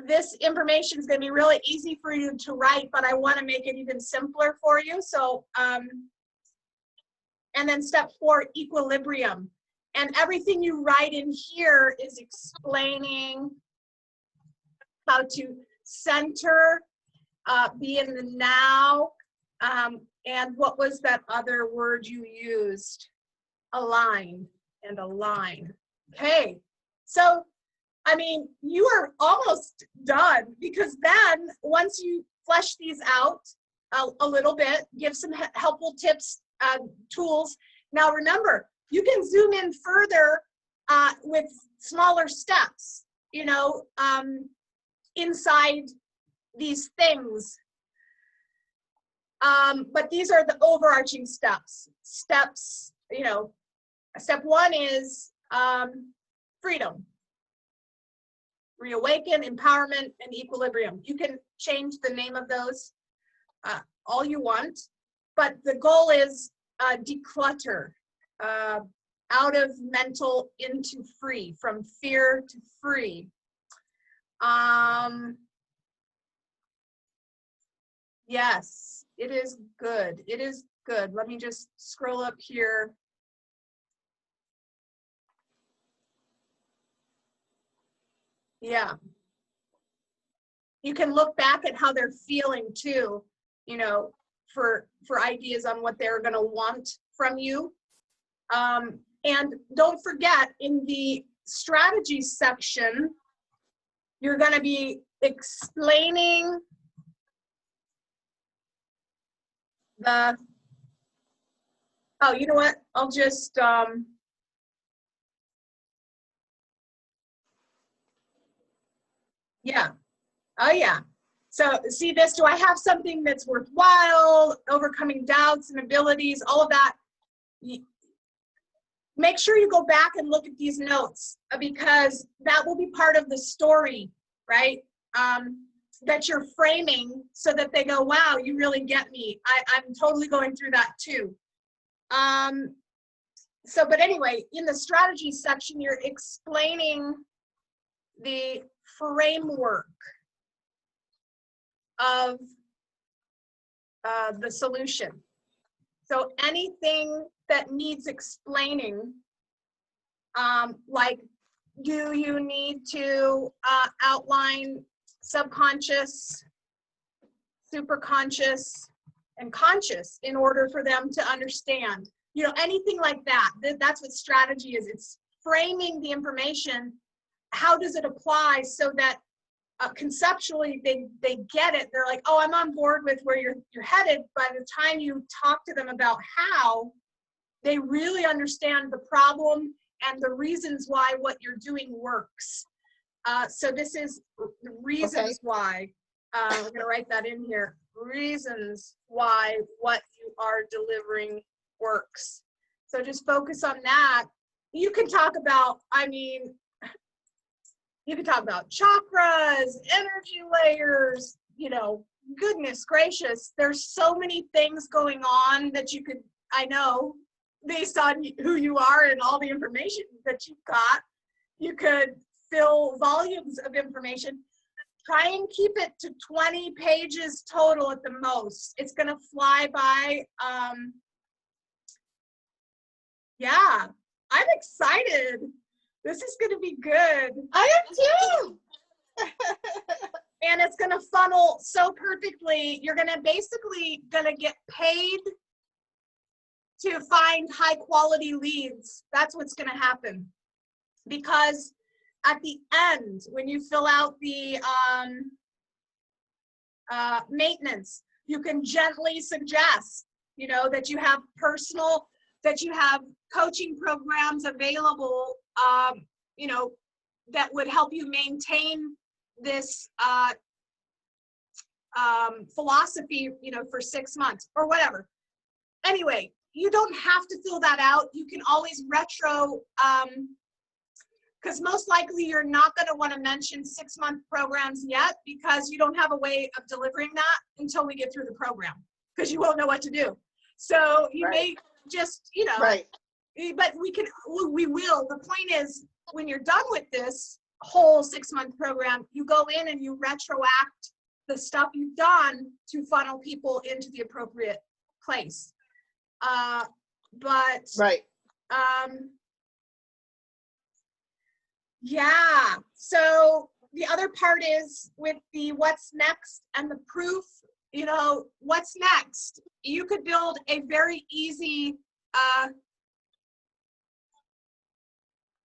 this information is going to be really easy for you to write, but I want to make it even simpler for you. So, and then step 4, equilibrium. And everything you write in here is explaining how to center, be in the now, and what was that other word you used? Align and align. Okay, so you are almost done, because then once you flesh these out a little bit, give some helpful tips, tools. Now remember, you can zoom in further with smaller steps, inside these things. But these are the overarching steps. Step 1 is freedom, reawaken, empowerment, and equilibrium. You can change the name of those all you want, but the goal is declutter, out of mental into free, from fear to free. Yes, it is good. It is good. Let me just scroll up here. Yeah. You can look back at how they're feeling too, you know, for ideas on what they're going to want from you. And don't forget, in the strategy section, you're going to be explaining the, oh, you know what? I'll just, yeah. Oh, yeah. So see this, do I have something that's worthwhile, overcoming doubts and abilities, all of that? Make sure you go back and look at these notes, because that will be part of the story, right? That you're framing so that they go, wow, you really get me. I'm totally going through that too. But anyway, in the strategy section, you're explaining the framework of the solution. So anything that needs explaining, like, do you need to outline subconscious, superconscious, and conscious in order for them to understand? You know, anything like that. That's what strategy is. It's framing the information. How does it apply so that conceptually they get it? They're like, oh, I'm on board with where you're headed. By the time you talk to them about how, they really understand the problem and the reasons why what you're doing works. So this is the reasons why. I'm going to write that in here. Reasons why what you are delivering works. So just focus on that. You can talk about, I mean, you can talk about chakras, energy layers, you know, goodness gracious. There's so many things going on that you could, I know, based on who you are and all the information that you've got, you could fill volumes of information. Try and keep it to 20 pages total at the most. It's going to fly by. Yeah, I'm excited. This is going to be good. I am too. And it's going to funnel so perfectly. You're going to basically get paid to find high quality leads. That's what's going to happen. Because at the end, when you fill out the maintenance, you can gently suggest, you know, that you have that you have coaching programs available, you know, that would help you maintain this philosophy, you know, for 6 months or whatever. Anyway, you don't have to fill that out. You can always retro, because most likely you're not going to want to mention 6-month programs yet, because you don't have a way of delivering that until we get through the program, because you won't know what to do. So you may just, you know, but we will. The point is, when you're done with this whole 6-month program, you go in and you retroact the stuff you've done to funnel people into the appropriate place. Yeah, so the other part is with the what's next and the proof, you know, what's next? You could build a very easy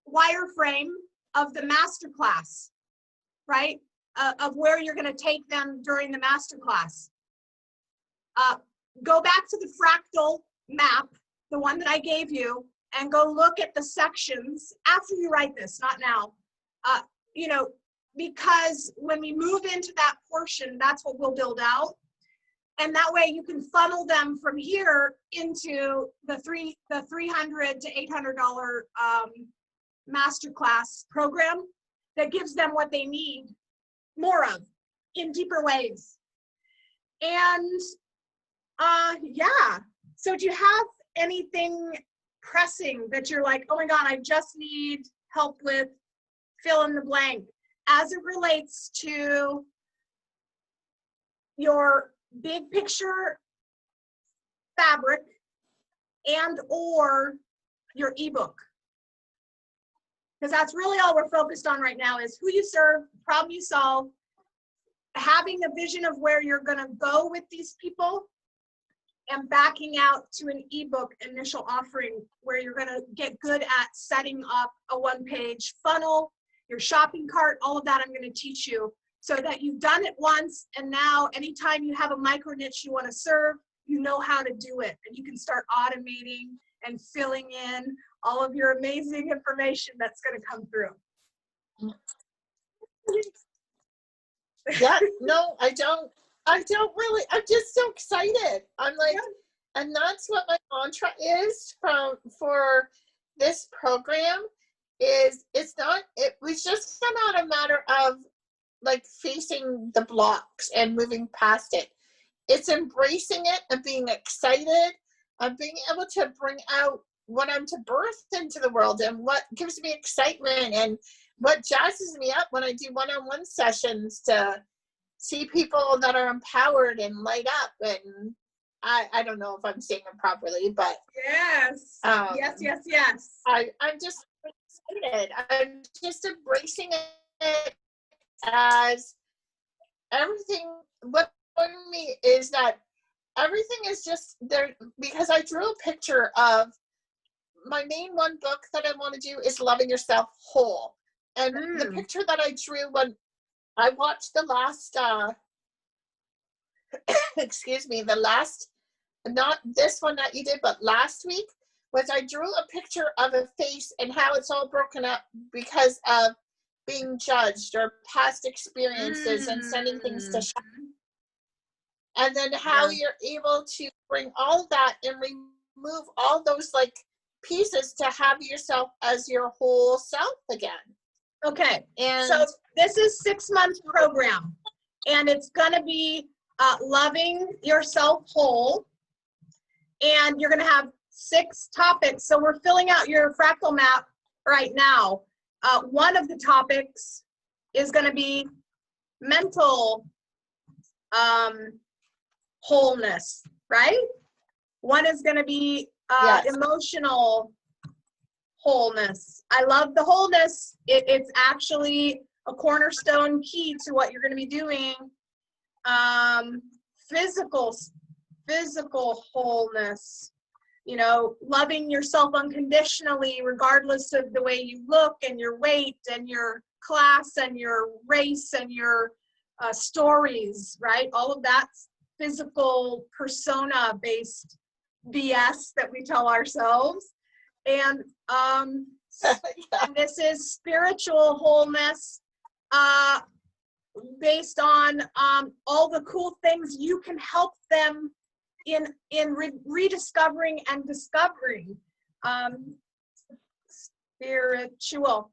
wireframe of the masterclass, right? Of where you're going to take them during the masterclass. Go back to the fractal map, the one that I gave you, and go look at the sections after you write this, not now. You know, because when we move into that portion, that's what we'll build out. And that way you can funnel them from here into the $300 to $800 masterclass program that gives them what they need more of in deeper ways. And yeah, so do you have anything pressing that you're like, oh my God, I just need help with fill in the blank, as it relates to your big picture fabric and or your ebook. Because that's really all we're focused on right now is who you serve, problem you solve, having a vision of where you're going to go with these people, and backing out to an ebook initial offering where you're going to get good at setting up a one-page funnel, your shopping cart, all of that I'm going to teach you so that you've done it once, and now anytime you have a micro niche you want to serve, you know how to do it, and you can start automating and filling in all of your amazing information that's going to come through. Yeah, no, I don't really, I'm just so excited. I'm like, and that's what my mantra is for this program is it was just not a matter of like facing the blocks and moving past it. It's embracing it and being excited and being able to bring out what I'm to birth into the world and what gives me excitement and what jazzes me up when I do one-on-one sessions to see people that are empowered and light up. And I don't know if I'm saying it properly, but yes, yes. I'm just excited. I'm just embracing it as everything. What for me is that everything is just there because I drew a picture of my main one book that I want to do is Loving Yourself Whole. And the picture that I drew when I watched the last, excuse me, the last, not this one that you did, but last week, was I drew a picture of a face and how it's all broken up because of being judged or past experiences and sending things to shop. And then how you're able to bring all of that and remove all those like pieces to have yourself as your whole self again. Okay, and so this is 6-month program, and it's gonna be loving yourself whole, and you're gonna have 6 topics. So we're filling out your fractal map right now. One of the topics is gonna be mental wholeness, right? One is gonna be emotional wholeness. I love the wholeness. It's actually a cornerstone key to what you're going to be doing. Physical wholeness, you know, loving yourself unconditionally regardless of the way you look and your weight and your class and your race and your stories, right? All of that's physical persona based BS that we tell ourselves. And and this is spiritual wholeness based on all the cool things you can help them in rediscovering and discovering. Spiritual.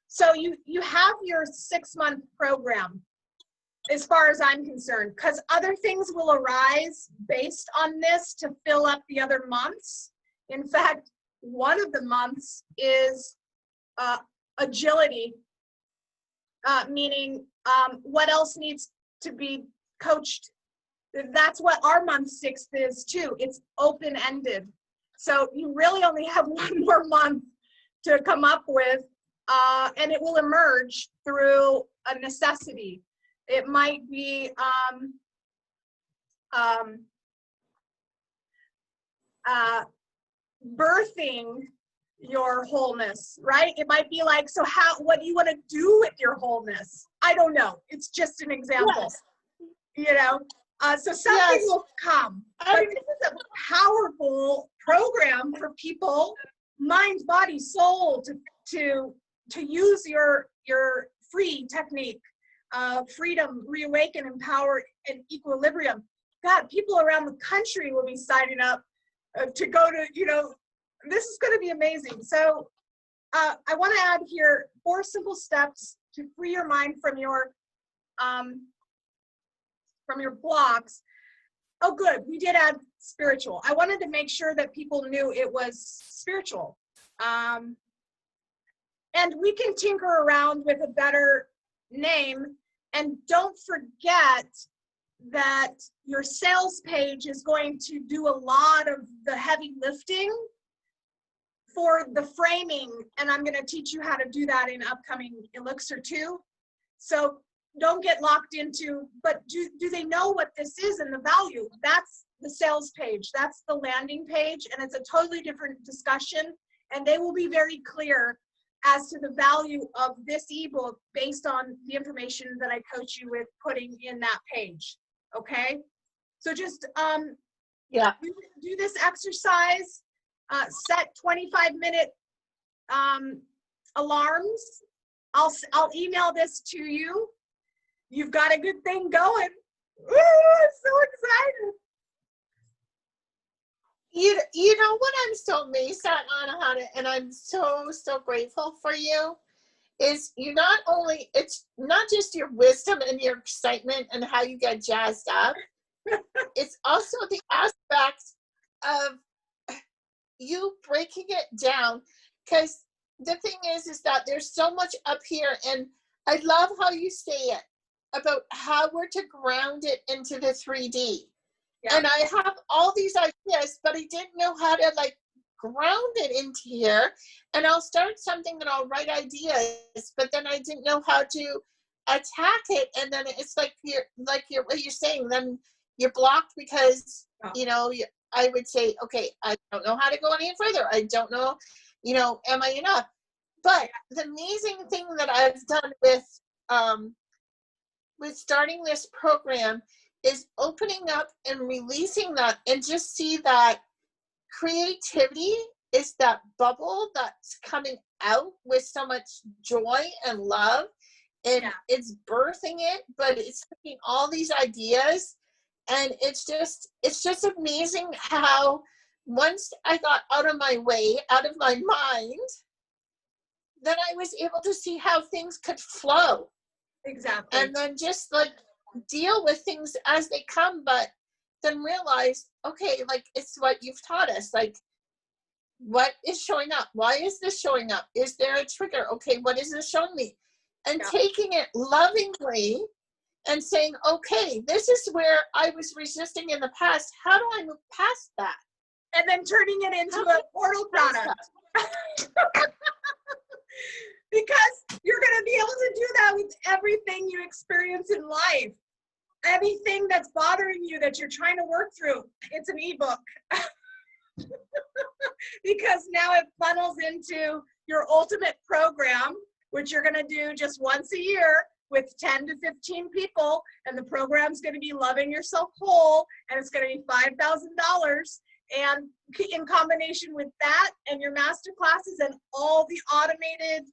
So you have your 6-month program as far as I'm concerned, because other things will arise based on this to fill up the other months. In fact, one of the months is agility, meaning what else needs to be coached. That's what our month 6 is too. It's open-ended. So you really only have 1 more month to come up with, and it will emerge through a necessity. It might be birthing your wholeness, right? It might be like, so what do you want to do with your wholeness? I don't know. It's just an example, you know? So something will come. But this is a powerful program for people, mind, body, soul, to use your free technique, freedom, reawaken, empower, and equilibrium. God, people around the country will be signing up to go to, you know, this is going to be amazing. So I want to add here 4 simple steps to free your mind from your blocks. Oh, good. We did add spiritual. I wanted to make sure that people knew it was spiritual. And we can tinker around with a better name. And don't forget that your sales page is going to do a lot of the heavy lifting for the framing, and I'm going to teach you how to do that in upcoming Elixir 2. So don't get locked into, but do they know what this is and the value? That's the sales page, that's the landing page, and it's a totally different discussion, and they will be very clear as to the value of this ebook based on the information that I coach you with putting in that page. Okay, so just do this exercise, set 25-minute alarms. I'll email this to you. You've got a good thing going. Woo, I'm so excited. You know what I'm so amazed at, Anahana, and I'm so grateful for you, is you not only, it's not just your wisdom and your excitement and how you get jazzed up, it's also the aspects of you breaking it down. Because the thing is that there's so much up here, and I love how you say it about how we're to ground it into the 3D. Yeah. And I have all these ideas, but I didn't know how to like ground it into here. And I'll start something and I'll write ideas, but then I didn't know how to attack it. And then it's like what you're saying, then you're blocked because, you know, I would say, okay, I don't know how to go any further. I don't know, you know, am I enough? But the amazing thing that I've done with starting this program is opening up and releasing that, and just see that creativity is that bubble that's coming out with so much joy and love, and it's birthing it, but it's taking all these ideas, and it's just amazing how once I got out of my way, out of my mind, then I was able to see how things could flow. Exactly. And then just like deal with things as they come, but then realize, okay, like it's what you've taught us, like what is showing up, why is this showing up, is there a trigger, okay, what is this showing me, and taking it lovingly and saying, okay, this is where I was resisting in the past, how do I move past that, and then turning it into a portal product. Because you're going to be able to do that with everything you experience in life. Anything that's bothering you that you're trying to work through, it's an ebook. Because now it funnels into your ultimate program, which you're going to do just once a year with 10 to 15 people. And the program's going to be Loving Yourself Whole, and it's going to be $5,000. And in combination with that and your master classes and all the automated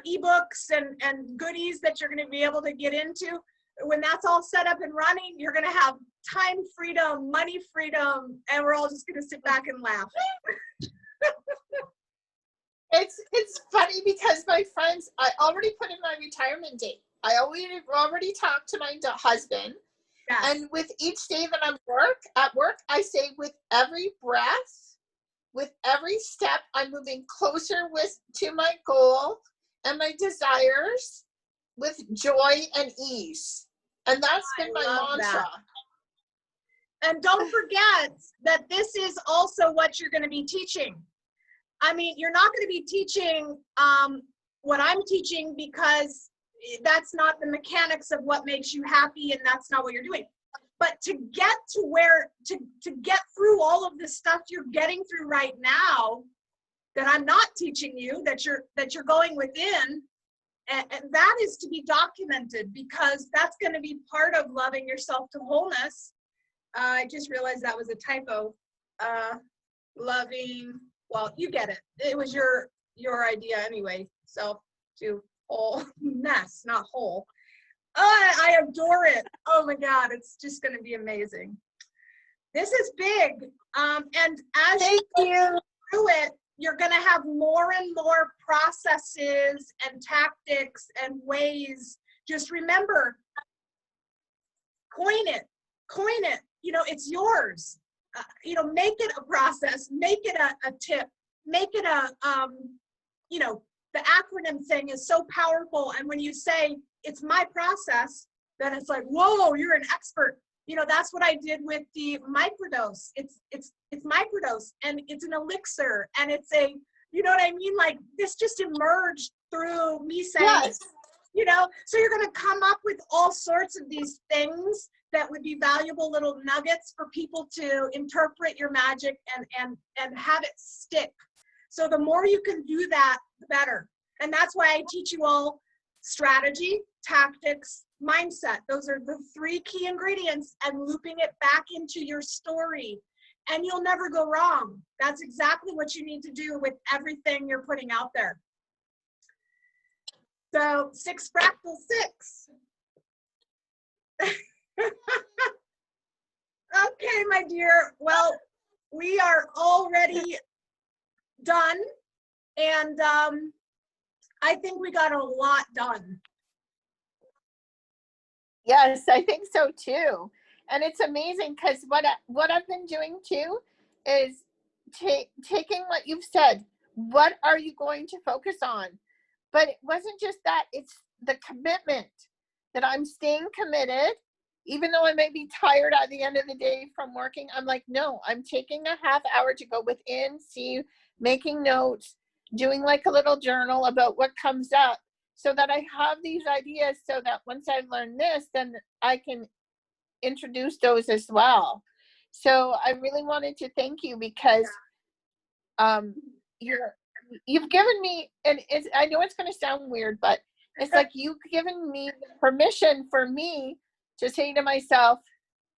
ebooks and goodies that you're going to be able to get into, when that's all set up and running, you're going to have time freedom, money freedom, and we're all just going to sit back and laugh. It's funny because my friends, I already put in my retirement date. I already talked to my husband. Yes. And with each day that I'm at work, I say with every breath, with every step, I'm moving closer to my goal and my desires with joy and ease. And that's been my mantra. And don't forget that this is also what you're going to be teaching. I mean, you're not going to be teaching what I'm teaching, because that's not the mechanics of what makes you happy, and that's not what you're doing. But to get to where, to get through all of the stuff you're getting through right now that I'm not teaching you, that you're going within, and that is to be documented, because that's going to be part of loving yourself to wholeness. I just realized that was a typo. Loving, well, you get it. It was your idea anyway. Self to wholeness, not whole. I adore it. Oh my God, it's just going to be amazing. This is big. And as you go through it, you're going to have more and more processes and tactics and ways. Just remember, coin it. You know, it's yours. You know, make it a process, make it a tip, make it a, you know, the acronym thing is so powerful. And when you say it's my process, then it's like, whoa, you're an expert. You know, that's what I did with the microdose. It's microdose, and it's an elixir, and it's a, you know what I mean? Like, this just emerged through me saying, Yes. you know, so you're going to come up with all sorts of these things that would be valuable little nuggets for people to interpret your magic and have it stick. So the more you can do that, the better. And that's why I teach you all strategy, tactics, mindset. Those are the 3 key ingredients, and looping it back into your story. And you'll never go wrong. That's exactly what you need to do with everything you're putting out there. So 6 fractal 6. Okay, my dear. Well, we are already done. And I think we got a lot done. Yes, I think so too. And it's amazing because what I've been doing too is taking what you've said. What are you going to focus on? But it wasn't just that, it's the commitment that I'm staying committed, even though I may be tired at the end of the day from working. I'm like, no, I'm taking a half hour to go within, see, making notes, doing like a little journal about what comes up, so that I have these ideas, so that once I've learned this, then I can introduce those as well. So I really wanted to thank you, because you've given me, and I know it's going to sound weird, but it's like you've given me permission for me to say to myself,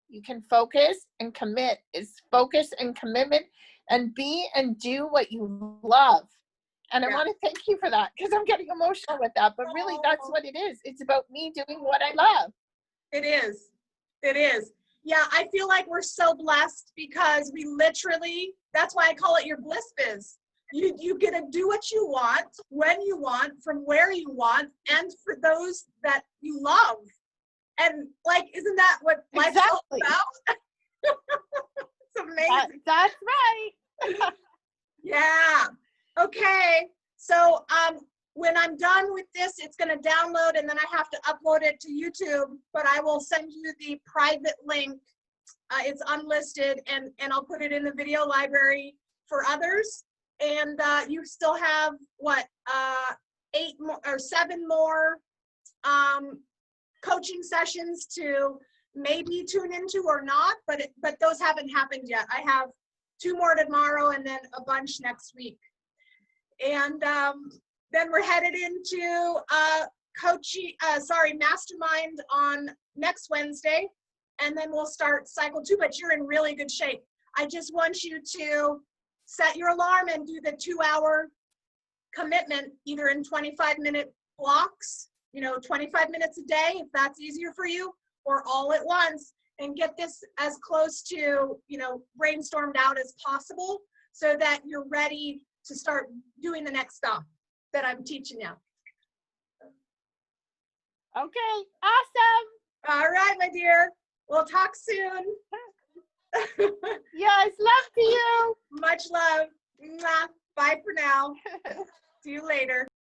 you can focus and commit. Is focus and commitment, and be and do what you love. And I want to thank you for that, because I'm getting emotional with that. But really, that's what it is. It's about me doing what I love. It is. It is. Yeah, I feel like we're so blessed, because we literally, that's why I call it your bliss biz. You get to do what you want, when you want, from where you want, and for those that you love. And like, isn't that what life's all about? It's amazing. That's right. Yeah. Okay. So when I'm done with this, it's going to download, and then I have to upload it to YouTube, but I will send you the private link. It's unlisted, and I'll put it in the video library for others. And you still have what, 8 more or 7 more coaching sessions to maybe tune into or not, but those haven't happened yet. I have 2 more tomorrow, and then a bunch next week. And then we're headed into mastermind on next Wednesday, and then we'll start cycle 2, but you're in really good shape. I just want you to set your alarm and do the 2-hour commitment, either in 25-minute blocks, 25 minutes a day, if that's easier for you, or all at once, and get this as close to, brainstormed out as possible, so that you're ready to start doing the next stuff that I'm teaching you. Okay, awesome. All right, my dear. We'll talk soon. Yes, love to you. Much love. Mwah. Bye for now. See you later.